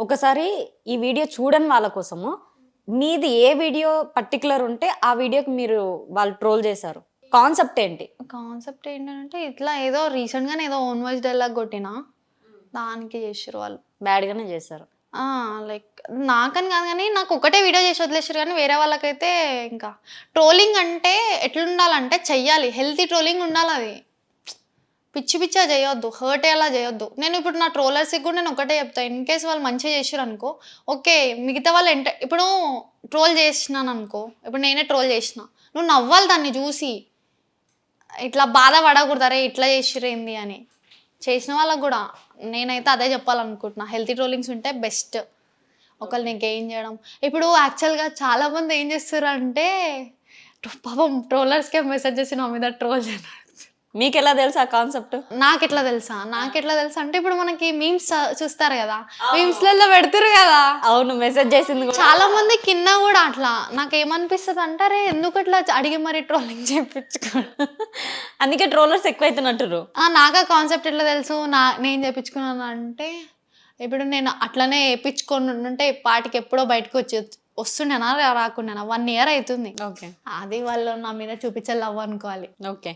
ఒకసారి ఈ వీడియో చూడని వాళ్ళ కోసము మీది ఏ వీడియో పర్టికులర్ ఉంటే ఆ వీడియోకి మీరు వాళ్ళు ట్రోల్ చేశారు? కాన్సెప్ట్ ఏంటి? కాన్సెప్ట్ ఏంటంటే ఇట్లా ఏదో రీసెంట్‌గానే ఏదో ఓన్ వాయిస్ డైలాగ్ కొట్టినా. దానికి చేసిర్రు వాళ్ళు. బ్యాడ్‌గానే చేశారు. లైక్ నాకని కాదు గానీ నాకు ఒకటే వీడియో చేసి వదిలేసిర్రు కానీ వేరే వాళ్ళకైతే ఇంకా ట్రోలింగ్ అంటే ఎట్లుండాలంటే చెయ్యాలి. హెల్తీ ట్రోలింగ్ ఉండాలది. పిచ్చి పిచ్చిగా చేయొద్దు. హర్ట్ అయ్యేలా చేయొద్దు. నేను ఇప్పుడు నా ట్రోలర్స్‌కి కూడా నేను ఒకటే చెప్తా. ఇన్ కేస్ వాళ్ళు మంచిగా చేసిర్రనుకో ఓకే. మిగతా వాళ్ళు ఇప్పుడు ట్రోల్ చేసినాననుకో, ఇప్పుడు నేనే ట్రోల్ చేసినా. నువ్వు నవ్వాలి దాన్ని చూసి. ఇట్లా బాధ పడకూడదు. అరే ఇట్లా చేసిర్రేంది అని. చేసిన వాళ్ళకి కూడా నేనైతే అదే చెప్పాలనుకుంటున్నా. హెల్తీ ట్రోలింగ్స్ ఉంటే బెస్ట్. ఒకళ్ళని గెయిన్ చేయడం. ఇప్పుడు యాక్చువల్‌గా చాలామంది ఏం చేస్తుర్రంటే పాపం ట్రోలర్స్‌కే మెసేజ్ చేసి నా మీద ట్రోల్ చేయడం. మీకెలా తెలుసు ఆ కాన్సెప్ట్? నాకెట్లా తెలుసా అంటే ఇప్పుడు మనకి మీమ్స్ చూస్తారు కదా, మీమ్స్లలో పెడుతురు కదా. అవును, మెసేజ్ చేసింది కూడా. చాలా మంది కింద కూడా అట్లా. నాకేమనిపిస్తుంది అంటే అరే ఎందుకు అట్లా అడిగి మరి ట్రోలింగ్ చేయించుకోవడం. అందుకే ట్రోలర్స్ ఎక్కువైతున్నట్టురు. నాకు ఆ కాన్సెప్ట్ ఎట్లా తెలుసు నేను చేయించుకున్నాను అంటే ఇప్పుడు నేను అట్లనే వేయించుకొని ఉంటే పాటికి ఎప్పుడో బయటకు వస్తుండేనా రాకుండానా 1 year అవుతుంది. ఓకే. అది వాళ్ళు నా మీద చూపించే లవ్ అనుకోవాలి. ఓకే.